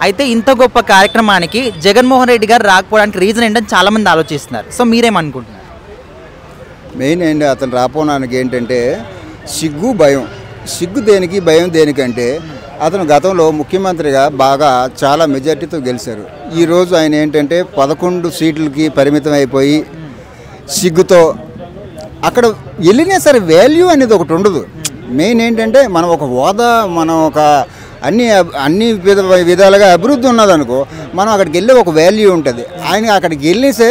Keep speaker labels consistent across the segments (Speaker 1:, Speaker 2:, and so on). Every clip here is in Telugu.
Speaker 1: అయితే ఇంత గొప్ప కార్యక్రమానికి జగన్మోహన్ రెడ్డి గారు రాకపోవడానికి రీజన్ ఏంటని చాలామంది ఆలోచిస్తున్నారు. సో మీరేమనుకుంటున్నారు?
Speaker 2: మెయిన్ ఏంటి అతను రాపోవడానికి ఏంటంటే సిగ్గు భయం. సిగ్గు దేనికి, భయం దేనికంటే అతను గతంలో ముఖ్యమంత్రిగా బాగా చాలా మెజార్టీతో గెలిచారు. ఈరోజు ఆయన ఏంటంటే 11 సీట్లకి పరిమితం అయిపోయి సిగ్గుతో అక్కడ వెళ్ళినా సరే వాల్యూ అనేది ఒకటి ఉండదు. మెయిన్ ఏంటంటే మనం ఒక హోదా, మనం ఒక అన్ని విధాలుగా అభివృద్ధి ఉన్నదనుకో, మనం అక్కడికి వెళ్ళి ఒక వాల్యూ ఉంటుంది. ఆయన అక్కడికి వెళ్ళేసే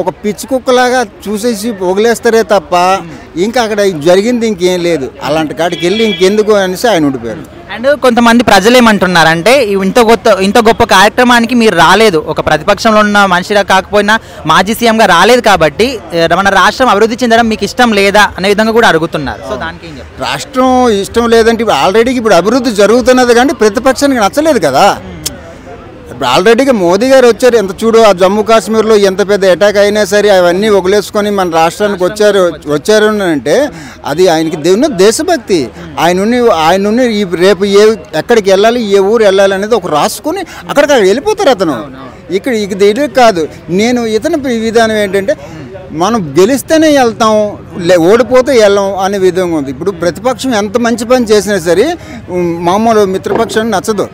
Speaker 2: ఒక పిచ్చి కుక్కలాగా చూసేసి వదిలేస్తారే తప్ప ఇంకా అక్కడ జరిగింది ఇంకేం లేదు. అలాంటి కాడికి వెళ్ళి ఇంకెందుకు అనేసి ఆయన ఉండిపోయారు.
Speaker 1: అండ్ కొంతమంది ప్రజలు ఏమంటున్నారంటే ఇంత గొప్ప కార్యక్రమానికి మీరు రాలేదు, ఒక ప్రతిపక్షంలో ఉన్న మనిషిగా కాకపోయినా మాజీ సీఎంగా రాలేదు కాబట్టి మన రాష్ట్రం అభివృద్ధి చెందడం మీకు ఇష్టం లేదా అనే విధంగా కూడా అడుగుతున్నారు. సో దానికి ఏం చెప్తారు?
Speaker 2: రాష్ట్రం ఇష్టం లేదంటే ఇప్పుడు ఆల్రెడీ ఇప్పుడు అభివృద్ధి జరుగుతున్నది కానీ ప్రతిపక్షానికి నచ్చలేదు కదా. ఇప్పుడు ఆల్రెడీగా మోదీ గారు వచ్చారు. ఎంత చూడు ఆ జమ్మూ కాశ్మీర్లో ఎంత పెద్ద అటాక్ అయినా సరే అవన్నీ వదిలేసుకొని మన రాష్ట్రానికి వచ్చారు అంటే అది ఆయనకి దేవుని దేశభక్తి. ఆయన రేపు ఎక్కడికి వెళ్ళాలి, ఏ ఊరు వెళ్ళాలి అనేది ఒక రాసుకొని అక్కడికి వెళ్ళిపోతారు అతను. ఇక్కడ ఇది కాదు. నేను ఇతని విధానం ఏంటంటే మనం గెలిస్తేనే వెళ్తాం, ఓడిపోతే వెళ్ళాం అనే విధంగా ఉంది. ఇప్పుడు ప్రతిపక్షం ఎంత మంచి పని చేసినా సరే మామూలు మిత్రపక్షాన్ని నచ్చదు.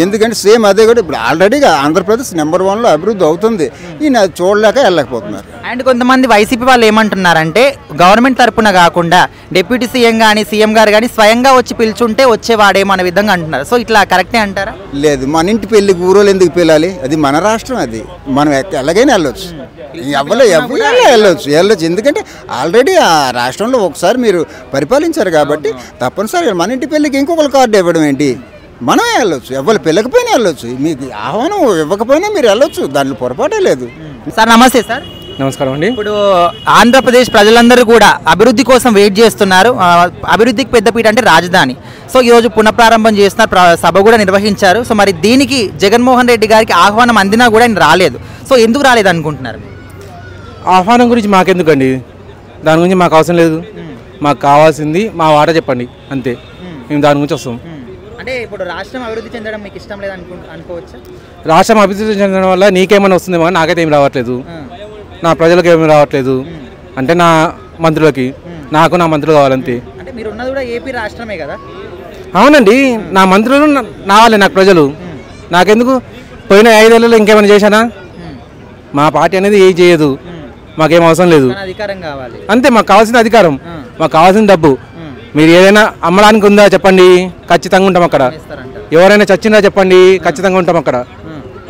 Speaker 2: ఎందుకంటే సేమ్ అదే కూడా ఇప్పుడు ఆల్రెడీగా ఆంధ్రప్రదేశ్ నెంబర్ 1లో అభివృద్ధి అవుతుంది. ఈయన చూడలేక వెళ్ళకపోతున్నారు.
Speaker 1: అండ్ కొంతమంది వైసీపీ వాళ్ళు ఏమంటున్నారంటే గవర్నమెంట్ తరపున కాకుండా డిప్యూటీ సీఎం కానీ సీఎం గారు కానీ స్వయంగా వచ్చి పిలుచుంటే వచ్చేవాడేమో అనే విధంగా అంటున్నారు. సో ఇట్లా కరెక్టే అంటారా?
Speaker 2: లేదు, మన ఇంటి పెళ్ళికి ఊరోళ్ళు ఎందుకు పిలాలి? అది మన రాష్ట్రం, అది మనం ఎలాగైనా వెళ్ళొచ్చు, వెళ్ళొచ్చు. ఎందుకంటే ఆల్రెడీ ఆ రాష్ట్రంలో ఒకసారి మీరు పరిపాలించారు కాబట్టి తప్పనిసరిగా మన ఇంటి పెళ్ళికి ఇంకొకరు కార్డు ఇవ్వడం ఏంటి? మనమే వెళ్ళొచ్చు, ఎవరు పిల్లకపోయినా వెళ్ళొచ్చు. మీకు ఆహ్వానం ఇవ్వకపోయినా మీరు వెళ్ళొచ్చు, దాంట్లో పొరపాటే లేదు.
Speaker 1: సార్ నమస్తే. సార్
Speaker 3: నమస్కారం అండి.
Speaker 1: ఇప్పుడు ఆంధ్రప్రదేశ్ ప్రజలందరూ కూడా అభివృద్ధి కోసం వెయిట్ చేస్తున్నారు. అభివృద్ధికి పెద్దపీట అంటే రాజధాని. సో ఈరోజు పునఃప్రారంభం చేస్తున్నారు, సభ కూడా నిర్వహించారు. సో మరి దీనికి జగన్మోహన్ రెడ్డి గారికి ఆహ్వానం అందినా కూడా ఆయన రాలేదు. సో ఎందుకు రాలేదు అనుకుంటున్నారు?
Speaker 3: ఆహ్వానం గురించి మాకెందుకండి, దాని గురించి మాకు అవసరం లేదు. మాకు కావాల్సింది మా వాట చెప్పండి అంతే, మేము దాని గురించి వస్తాం.
Speaker 1: అంటే ఇప్పుడు రాష్ట్రం అభివృద్ధి చెందడం మీకు ఇష్టం లేదు అనుకోవచ్చు.
Speaker 3: రాష్ట్రం అభివృద్ధి చెందడం వల్ల నీకేమైనా వస్తుందేమో, నాకైతే ఏం రావట్లేదు, నా ప్రజలకు ఏమి రావట్లేదు. అంటే నా మంత్రులకి, నాకు నా మంత్రులు కావాలంతే.
Speaker 1: అంటే మీరు ఉన్నది కూడా ఏపీ రాష్ట్రమే కదా?
Speaker 3: అవునండి, నా మంత్రులు నా వాళ్ళే, నాకు ప్రజలు. నాకెందుకు పోయిన 5 ఏళ్ళలో ఇంకేమైనా చేశానా? మా పార్టీ అనేది ఏం చేయదు, మాకేం అవసరం లేదు. అంతే, మాకు కావాల్సిన అధికారం, మాకు కావాల్సిన డబ్బు. మీరు ఏదైనా అమ్మడానికి ఉందా చెప్పండి, ఖచ్చితంగా ఉంటాం అక్కడ. ఎవరైనా చచ్చిందా చెప్పండి, ఖచ్చితంగా ఉంటాం అక్కడ.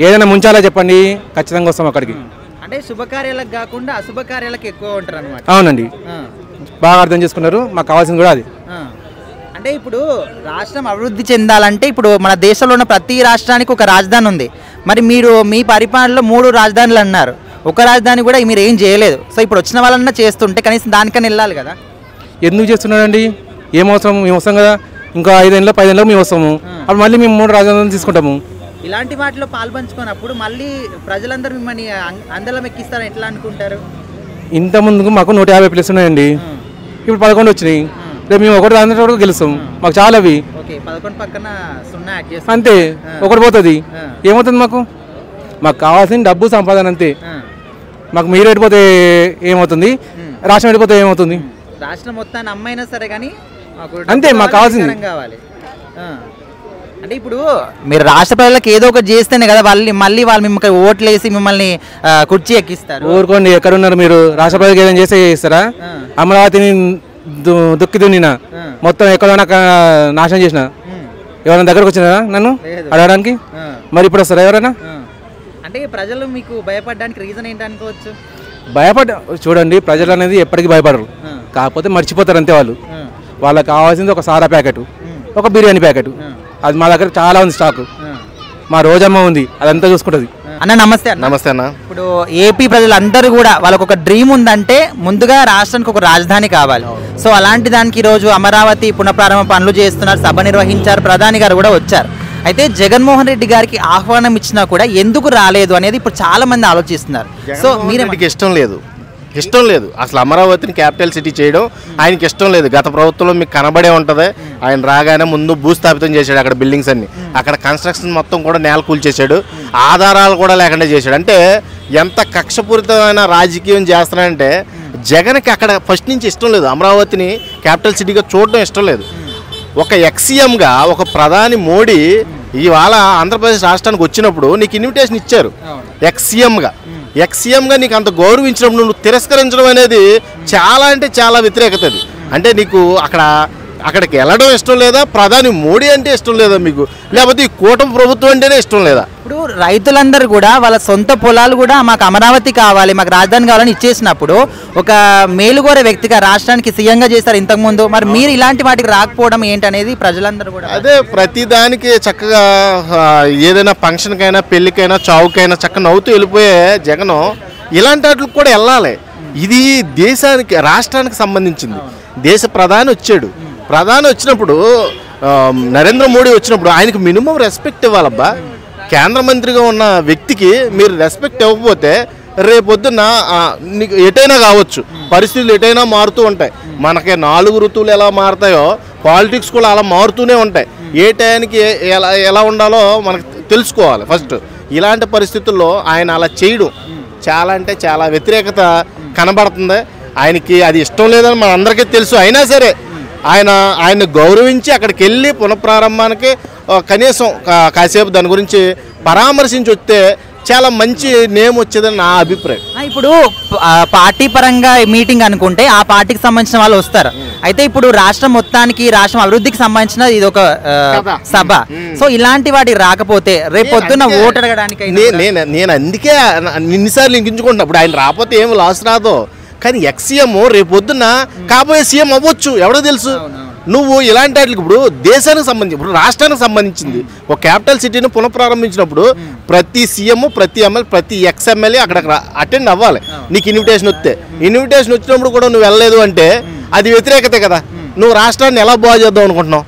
Speaker 3: ఏదైనా ముంచాలా చెప్పండి, ఖచ్చితంగా వస్తాం అక్కడికి.
Speaker 1: అంటే శుభకార్యాలకు కాకుండా అశుభకార్యాలకు ఎక్కువ ఉంటారు అన్నమాట.
Speaker 3: అవునండి, బాగా అర్థం చేసుకున్నారు. మాకు కావాల్సింది కూడా అది.
Speaker 1: అంటే ఇప్పుడు రాష్ట్రం అభివృద్ధి చెందాలంటే ఇప్పుడు మన దేశంలో ఉన్న ప్రతి రాష్ట్రానికి ఒక రాజధాని ఉంది. మరి మీరు మీ పరిపాలనలో 3 రాజధానులు అన్నారు, ఒక రాజధాని కూడా మీరు ఏం చేయలేదు. సో ఇప్పుడు వచ్చిన వాళ్ళన్నా చేస్తుంటే కనీసం దానికన్నా వెళ్ళాలి కదా.
Speaker 3: ఎందుకు చేస్తున్నారండి? ఏం అవసరం? మేము వస్తాం కదా, ఇంకా 5 ఏళ్ళలో 10 ఏళ్ళలో మేము వస్తాము. అప్పుడు మళ్ళీ మేము 3 రాజధానులు తీసుకుంటాము.
Speaker 1: ఇలాంటి వాటిలో పాల్పంచుకున్నప్పుడు మళ్ళీ ప్రజలందరూ మిమ్మల్ని అందలం ఎక్కిస్తారని ఎట్లా అనుకుంటారు?
Speaker 3: ఇంత ముందుకు మాకు 150 ప్లేస్ ఉన్నాయండి, ఇప్పుడు 11 వచ్చినాయి. రేపు మేము ఒకటి అందరూ గెలుస్తాం, మాకు చాలా అవి.
Speaker 1: 11 పక్కన 0 యాడ్ చేస్తాం
Speaker 3: అంతే, ఒకటి పోతుంది. ఏమవుతుంది? మాకు కావాల్సిన డబ్బు సంపాదన అంతే. మాకు మీరు వెళ్ళిపోతే ఏమవుతుంది, రాష్ట్రం వెళ్ళిపోతే ఏమవుతుంది?
Speaker 1: రాష్ట్రం మొత్తాన్ని అమ్మైనా సరే కానీ
Speaker 3: అంతే, మాకు కావాల్సింది
Speaker 1: కావాలి. అంటే ఇప్పుడు మీరు రాష్ట్ర ప్రజలకు ఏదో ఒకటి చేస్తేనే కదా మళ్ళీ వాళ్ళు మిమ్మల్ని ఓట్లు వేసి మిమ్మల్ని కుర్చీ ఎక్కిస్తారు.
Speaker 3: ఊరుకోండి, ఎక్కడున్నారు మీరు? రాష్ట్ర ప్రజలకు ఏదైనా చేస్తే చేస్తారా? అమరావతిని దుక్కి దున్నినా, మొత్తం ఎక్కడైనా నాశనం చేసిన, ఎవరైనా దగ్గరకు వచ్చినారా నన్ను అడగడానికి? మరి ఇప్పుడు వస్తారా ఎవరైనా?
Speaker 1: అంటే ప్రజలు మీకు భయపడడానికి రీజన్ ఏంటి అనుకోవచ్చు?
Speaker 3: చూడండి, ప్రజలు అనేది ఎప్పటికీ భయపడరు, కాకపోతే మర్చిపోతారు అంతే. వాళ్ళకి కావాల్సింది ఒక సారా ప్యాకెట్, ఒక బిర్యానీ ప్యాకెట్. అది మా దగ్గర చాలా ఉంది స్టాక్. మా రోజమ్మ ఉంది, అదంతా చూసుకుంటుంది.
Speaker 1: అన్న నమస్తే.
Speaker 4: నమస్తే అన్న.
Speaker 1: ఇప్పుడు ఏపీ ప్రజలందరూ కూడా వాళ్ళకు ఒక డ్రీమ్ ఉందంటే ముందుగా రాష్ట్రానికి ఒక రాజధాని కావాలి. సో అలాంటి దానికి ఈరోజు అమరావతి పునఃప్రారంభ పనులు చేస్తున్నారు, సభ నిర్వహించారు, ప్రధాని గారు కూడా వచ్చారు. అయితే జగన్మోహన్ రెడ్డి గారికి ఆహ్వానం ఇచ్చినా కూడా ఎందుకు రాలేదు అనేది ఇప్పుడు చాలా మంది ఆలోచిస్తున్నారు.
Speaker 4: సో మీరేంటికి ఇష్టం లేదు, ఇష్టం లేదు అసలు అమరావతిని క్యాపిటల్ సిటీ చేయడం ఆయనకి ఇష్టం లేదు. గత ప్రభుత్వంలో మీకు కనబడే ఉంటుంది, ఆయన రాగానే ముందు భూస్థాపితం చేశాడు అక్కడ బిల్డింగ్స్ అన్ని, అక్కడ కన్స్ట్రక్షన్ మొత్తం కూడా నేల కూల్చేశాడు, ఆధారాలు కూడా లేకుండా చేశాడు. అంటే ఎంత కక్షపూరితమైన రాజకీయం చేస్తున్నాడంటే జగన్కి అక్కడ ఫస్ట్ నుంచి ఇష్టం లేదు, అమరావతిని క్యాపిటల్ సిటీగా చూడడం ఇష్టం లేదు. ఒక ఎక్సీఎంగా ఒక ప్రధాని మోడీ ఇవాళ ఆంధ్రప్రదేశ్ రాష్ట్రానికి వచ్చినప్పుడు నీకు ఇన్విటేషన్ ఇచ్చారు. ఎక్సీఎంగా నీకు అంత గౌరవించినప్పుడు నువ్వు తిరస్కరించడం అనేది చాలా అంటే చాలా వ్యతిరేకత. అంటే నీకు అక్కడికి వెళ్ళడం ఇష్టం లేదా, ప్రధాని మోడీ అంటే ఇష్టం లేదా మీకు, లేకపోతే ఈ కూటమి ప్రభుత్వం అంటేనే ఇష్టం లేదా?
Speaker 1: ఇప్పుడు రైతులందరూ కూడా వాళ్ళ సొంత పొలాలు కూడా మాకు అమరావతి కావాలి, మాకు రాజధాని కావాలని ఇచ్చేసినప్పుడు ఒక మేలుగోరే వ్యక్తిగా రాష్ట్రానికి సీఎంగా చేస్తారు ఇంతకుముందు, మరి మీరు ఇలాంటి వాటికి రాకపోవడం ఏంటనేది ప్రజలందరూ కూడా
Speaker 4: అదే ప్రతి దానికి చక్కగా ఏదైనా ఫంక్షన్కైనా పెళ్ళికైనా చావుకైనా చక్కగా నవ్వుతూ వెళ్ళిపోయే జగన్ ఇలాంటి వాటికి కూడా వెళ్ళాలి. ఇది దేశానికి రాష్ట్రానికి సంబంధించింది. దేశ ప్రధాని వచ్చాడు, ప్రధాని వచ్చినప్పుడు నరేంద్ర మోడీ వచ్చినప్పుడు ఆయనకు మినిమం రెస్పెక్ట్ ఇవ్వాలబ్బా. కేంద్ర మంత్రిగా ఉన్న వ్యక్తికి మీరు రెస్పెక్ట్ ఇవ్వకపోతే రేపొద్దున నీకు ఎటైనా కావచ్చు, పరిస్థితులు ఎటైనా మారుతూ ఉంటాయి. మనకి 4 ఋతువులు ఎలా మారుతాయో పాలిటిక్స్ కూడా అలా మారుతూనే ఉంటాయి. ఏ టైంకి ఎలా ఉండాలో మనకు తెలుసుకోవాలి ఫస్ట్. ఇలాంటి పరిస్థితుల్లో ఆయన అలా చేయడం చాలా అంటే చాలా వ్యతిరేకత కనబడుతుంది. ఆయనకి అది ఇష్టం లేదని మన అందరికీ తెలుసు. అయినా సరే ఆయన గౌరవించి అక్కడికి వెళ్ళి పునఃప్రారంభానికి కనీసం కాసేపు దాని గురించి పరామర్శించి వస్తే చాలా మంచి నేమ్ వచ్చేదని నా అభిప్రాయం.
Speaker 1: ఇప్పుడు పార్టీ పరంగా మీటింగ్ అనుకుంటే ఆ పార్టీకి సంబంధించిన వాళ్ళు వస్తారు. అయితే ఇప్పుడు రాష్ట్రం మొత్తానికి, రాష్ట్రం అభివృద్ధికి సంబంధించిన ఇది ఒక సభ. సో ఇలాంటి వాటికి రాకపోతే రేపొద్దున ఓటు అడగడానికి
Speaker 4: నేను అందుకే ఇన్నిసార్లు ఇంకించుకుంటున్నా. ఇప్పుడు ఆయన రాకపోతే ఏం లాస్ రాదో, కానీ ఎక్సీఎం రేపొద్దున కాబోయే సీఎం అవ్వచ్చు, ఎవడో తెలుసు. నువ్వు ఇలాంటి వాటికి ఇప్పుడు దేశానికి సంబంధించి, ఇప్పుడు రాష్ట్రానికి సంబంధించింది ఒక క్యాపిటల్ సిటీని పునఃప్రారంభించినప్పుడు ప్రతి సీఎం, ప్రతి ఎమ్మెల్యే, ప్రతి ఎక్స్ఎమ్మెల్యే అక్కడ అటెండ్ అవ్వాలి. నీకు ఇన్విటేషన్ వస్తే, ఇన్విటేషన్ వచ్చినప్పుడు కూడా నువ్వు వెళ్ళలేదు అంటే అది వ్యతిరేకతే కదా. నువ్వు రాష్ట్రాన్ని ఎలా బాగు చేద్దాం అనుకుంటున్నావు?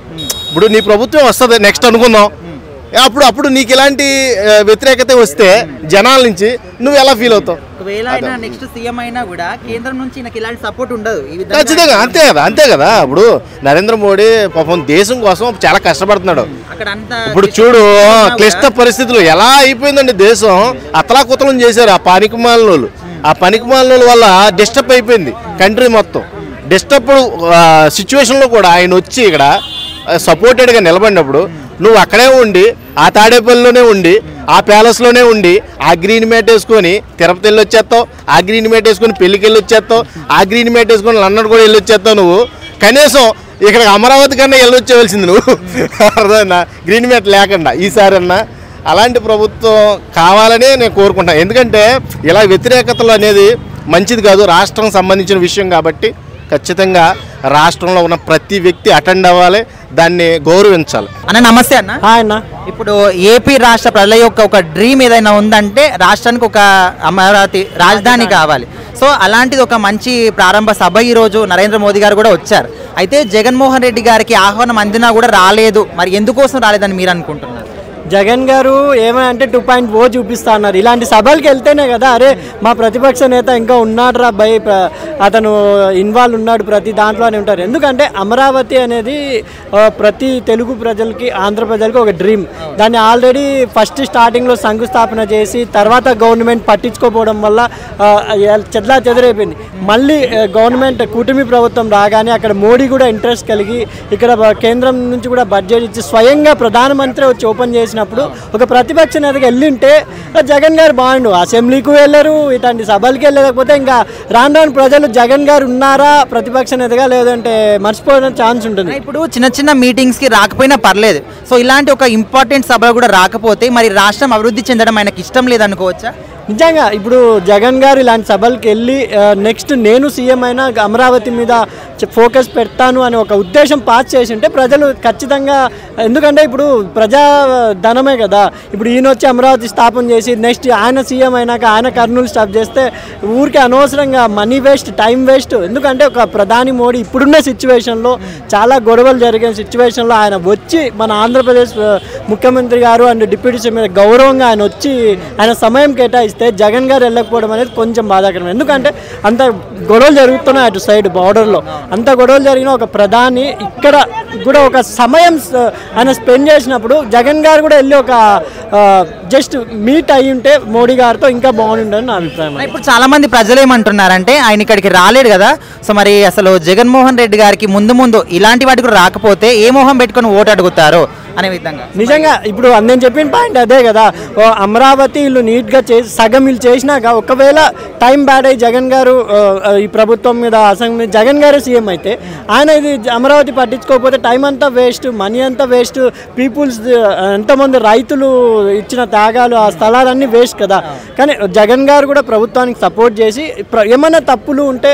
Speaker 4: ఇప్పుడు నీ ప్రభుత్వం వస్తుంది నెక్స్ట్ అనుకుందాం, అప్పుడు నీకు ఇలాంటి వ్యతిరేకత వస్తే జనాల నుంచి నువ్వు ఎలా ఫీల్ అవుతావు? ఖచ్చితంగా అంతే కదా. ఇప్పుడు నరేంద్ర మోడీ పాపం దేశం కోసం చాలా కష్టపడుతున్నాడు. ఇప్పుడు చూడు క్లిష్ట పరిస్థితులు ఎలా అయిపోయిందండి దేశం, అతలాకుతలం చేశారు ఆ పనికిమాలినోళ్ళు. ఆ పనికిమాలినోళ్ళ వల్ల డిస్టర్బ్ అయిపోయింది కంట్రీ మొత్తం. డిస్టర్బ్ సిచ్యువేషన్లో కూడా ఆయన వచ్చి ఇక్కడ సపోర్టెడ్గా నిలబడినప్పుడు నువ్వు అక్కడే ఉండి, ఆ తాడేపల్లిలోనే ఉండి, ఆ ప్యాలెస్లోనే ఉండి, ఆ గ్రీన్ మ్యాట్ వేసుకొని తిరుపతి వెళ్ళి వచ్చేస్తావు, ఆ గ్రీన్ మ్యాట్ వేసుకొని పెళ్ళికి వెళ్ళి వచ్చేస్తావు, ఆ గ్రీన్ మ్యాట్ వేసుకొని లండన్ కూడా వెళ్ళి వచ్చేస్తావు. నువ్వు కనీసం ఇక్కడ అమరావతి కన్నా వెళ్ళి వచ్చేవలసింది నువ్వు, అర్థమైనా? గ్రీన్ మ్యాట్ లేకుండా ఈసారన్నా అలాంటి ప్రభుత్వం కావాలని నేను కోరుకుంటాను. ఎందుకంటే ఇలా వ్యతిరేకతలు అనేది మంచిది కాదు, రాష్ట్రం సంబంధించిన విషయం కాబట్టి ఖచ్చితంగా రాష్ట్రంలో ఉన్న ప్రతి వ్యక్తి అటెండ్ అవ్వాలి, దాన్ని గౌరవించాలి.
Speaker 1: అన్న నమస్తే అన్న. అన్న ఇప్పుడు ఏపీ రాష్ట్ర ప్రజల యొక్క ఒక డ్రీమ్ ఏదైనా ఉందంటే రాష్ట్రానికి ఒక అమరావతి రాజధాని కావాలి. సో అలాంటిది ఒక మంచి ప్రారంభ సభ ఈరోజు నరేంద్ర మోదీ గారు కూడా వచ్చారు. అయితే జగన్మోహన్ రెడ్డి గారికి ఆహ్వానం అందినా కూడా రాలేదు. మరి ఎందుకోసం రాలేదని మీరు అనుకుంటున్నారు?
Speaker 5: జగన్ గారు ఏమంటే 2.0 చూపిస్తా అన్నారు. ఇలాంటి సభలకు వెళ్తేనే కదా అరే మా ప్రతిపక్ష నేత ఇంకా ఉన్నాడు రా భయ్, అతను ఇన్వాల్వ్ ఉన్నాడు ప్రతి దాంట్లోనే ఉంటారు. ఎందుకంటే అమరావతి అనేది ప్రతి తెలుగు ప్రజలకి, ఆంధ్ర ప్రజలకి ఒక డ్రీమ్. దాన్ని ఆల్రెడీ ఫస్ట్ స్టార్టింగ్లో శంకుస్థాపన చేసి తర్వాత గవర్నమెంట్ పట్టించుకోపోవడం వల్ల చెదలా చెదరైపోయింది. మళ్ళీ గవర్నమెంట్ కూటమి ప్రభుత్వం రాగానే అక్కడ మోడీ కూడా ఇంట్రెస్ట్ కలిగి ఇక్కడ కేంద్రం నుంచి కూడా బడ్జెట్ ఇచ్చి స్వయంగా ప్రధానమంత్రి వచ్చి ఓపెన్ చేసి ఒక ప్రతిపక్ష నేతగా వెళ్ళింటే జగన్ గారు బాగుండు. అసెంబ్లీకి వెళ్ళరు, ఇట్లాంటి సభలకి వెళ్ళకపోతే ఇంకా రాను ప్రజలు జగన్ గారు ఉన్నారా ప్రతిపక్ష నేతగా లేదంటే మర్చిపోవడం ఛాన్స్ ఉంటుంది.
Speaker 1: ఇప్పుడు చిన్న మీటింగ్స్కి రాకపోయినా పర్లేదు. సో ఇలాంటి ఒక ఇంపార్టెంట్ సభలు కూడా రాకపోతే మరి రాష్ట్రం అభివృద్ధి చెందడం ఆయనకి ఇష్టం లేదనుకోవచ్చా?
Speaker 5: నిజంగా ఇప్పుడు జగన్ గారు ఇలాంటి సభలకు వెళ్ళి నెక్స్ట్ నేను సీఎం అయినా అమరావతి మీద ఫోకస్ పెడతాను అని ఒక ఉద్దేశం పాస్ చేసి ఉంటే ప్రజలు ఖచ్చితంగా, ఎందుకంటే ఇప్పుడు ప్రజా ధనమే కదా. ఇప్పుడు ఈయన వచ్చి అమరావతి స్థాపన చేసి నెక్స్ట్ ఆయన సీఎం అయినాక ఆయన కర్నూలు స్టాప్ చేస్తే ఊరికి అనవసరంగా మనీ వేస్ట్, టైం వేస్ట్. ఎందుకంటే ఒక ప్రధాని మోడీ ఇప్పుడున్న సిచ్యువేషన్లో చాలా గొడవలు జరిగిన సిచ్యువేషన్లో ఆయన వచ్చి మన ఆంధ్రప్రదేశ్ ముఖ్యమంత్రి గారు అండ్ డిప్యూటీ సీఎం మీద గౌరవంగా ఆయన వచ్చి ఆయన సమయం కేటాయిస్తే ఆలోచిస్తే జగన్ గారు వెళ్ళకపోవడం అనేది కొంచెం బాధాకరం. ఎందుకంటే అంత గొడవలు జరుగుతున్నాయి అటు సైడ్ బార్డర్లో, అంత గొడవలు జరిగిన ఒక ప్రధాని ఇక్కడ కూడా ఒక సమయం ఆయన స్పెండ్ చేసినప్పుడు జగన్ గారు కూడా వెళ్ళి ఒక జస్ట్ మీట్ అయ్యి ఉంటే మోడీ గారితో ఇంకా బాగుంటుందని నా అభిప్రాయం.
Speaker 1: ఇప్పుడు చాలా మంది ప్రజలు ఏమంటున్నారంటే ఆయన ఇక్కడికి రాలేడు కదా, సో మరి అసలు జగన్మోహన్ రెడ్డి గారికి ముందు ఇలాంటి వాటికి కూడా రాకపోతే ఏ మోహం పెట్టుకొని ఓటు అడుగుతారు అనే విధంగా.
Speaker 5: నిజంగా ఇప్పుడు నేను చెప్పిన పాయింట్ అదే కదా, అమరావతి వీళ్ళు నీట్గా చేసి సగం వీళ్ళు చేసినాక ఒకవేళ టైం బ్యాడ్ అయ్యి జగన్ గారు ఈ ప్రభుత్వం మీద అసెంబ్లీ జగన్ గారే సీఎం అయితే ఆయన ఇది అమరావతి పట్టించుకోకపోతే టైం అంతా వేస్ట్, మనీ అంతా వేస్ట్, పీపుల్స్ ఎంతమంది రైతులు ఇచ్చిన త్యాగాలు ఆ స్థలాలన్నీ వేస్ట్ కదా. కానీ జగన్ గారు కూడా ప్రభుత్వానికి సపోర్ట్ చేసి ఏమైనా తప్పులు ఉంటే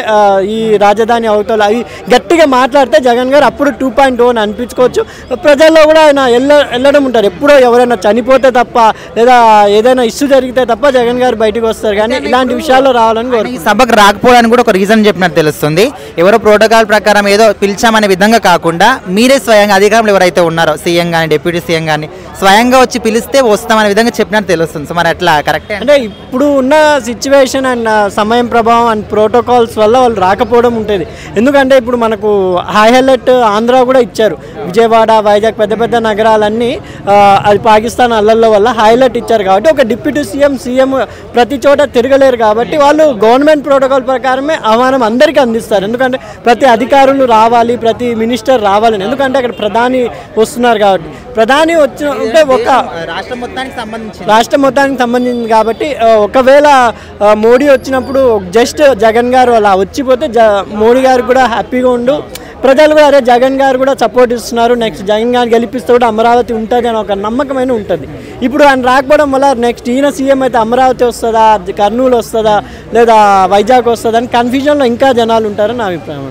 Speaker 5: ఈ రాజధాని అవతల అవి గట్టిగా మాట్లాడితే జగన్ గారు అప్పుడు 2.0 అని అనిపించుకోవచ్చు. ప్రజల్లో కూడా ఆయన వెళ్ళడం ఉంటారు. ఎప్పుడో ఎవరైనా చనిపోతే తప్ప లేదా ఏదైనా ఇష్యూ జరిగితే తప్ప జగన్ గారు బయటకు వస్తారు. కానీ ఇలాంటి విషయాల్లో రావాలని
Speaker 1: ఈ సభకు రాకపోవడానికి కూడా ఒక రీజన్ చెప్పినట్టు తెలుస్తుంది. ఎవరో ప్రోటోకాల్ ప్రకారం ఏదో పిలిచామనే విధంగా కాకుండా మీరే స్వయంగా అధికారంలో ఎవరైతే ఉన్నారో సీఎం కానీ డిప్యూటీ సీఎం కానీ స్వయంగా వచ్చి పిలిస్తే వస్తామనే విధంగా చెప్పినట్టు తెలుస్తుంది. సో మరి అట్లా కరెక్టే
Speaker 5: అంటే ఇప్పుడు ఉన్న సిచ్యువేషన్ అండ్ సమయం ప్రభావం అండ్ ప్రోటోకాల్స్ వల్ల వాళ్ళు రాకపోవడం ఉంటుంది. ఎందుకంటే ఇప్పుడు మనకు హైలైట్ ఆంధ్ర కూడా ఇచ్చారు, విజయవాడ వైజాగ్ పెద్ద పెద్ద నగరాలన్నీ అది పాకిస్తాన్ అల్లర్ల వల్ల హైలైట్ ఇచ్చారు. కాబట్టి ఒక డిప్యూటీ సీఎం ప్రతి చోట తిరగలేరు కాబట్టి వాళ్ళు గవర్నమెంట్ ప్రోటోకాల్ ప్రకారమే ఆహ్వానం అందరికీ అందిస్తారు. ఎందుకంటే ప్రతి అధికారులు రావాలి, ప్రతి మినిస్టర్ రావాలని, ఎందుకంటే అక్కడ ప్రధాని వస్తున్నారు కాబట్టి. ప్రధాని వచ్చిన అంటే ఒక రాష్ట్రం మొత్తానికి సంబంధించింది కాబట్టి ఒకవేళ మోడీ వచ్చినప్పుడు జస్ట్ జగన్ గారు అలా వచ్చిపోతే మోడీ గారు కూడా హ్యాపీగా ఉండు, ప్రజలు కూడా అరే జగన్ గారు కూడా సపోర్ట్ ఇస్తున్నారు, నెక్స్ట్ జగన్ గారు గెలిపిస్తే కూడా అమరావతి ఉంటుంది అని ఒక నమ్మకమైన ఉంటుంది. ఇప్పుడు ఆయన రాకపోవడం వల్ల నెక్స్ట్ ఈయన సీఎం అయితే అమరావతి వస్తుందా, కర్నూలు వస్తుందా లేదా వైజాగ్ వస్తుందా అని కన్ఫ్యూజన్లో ఇంకా జనాలు ఉంటారని నా అభిప్రాయం.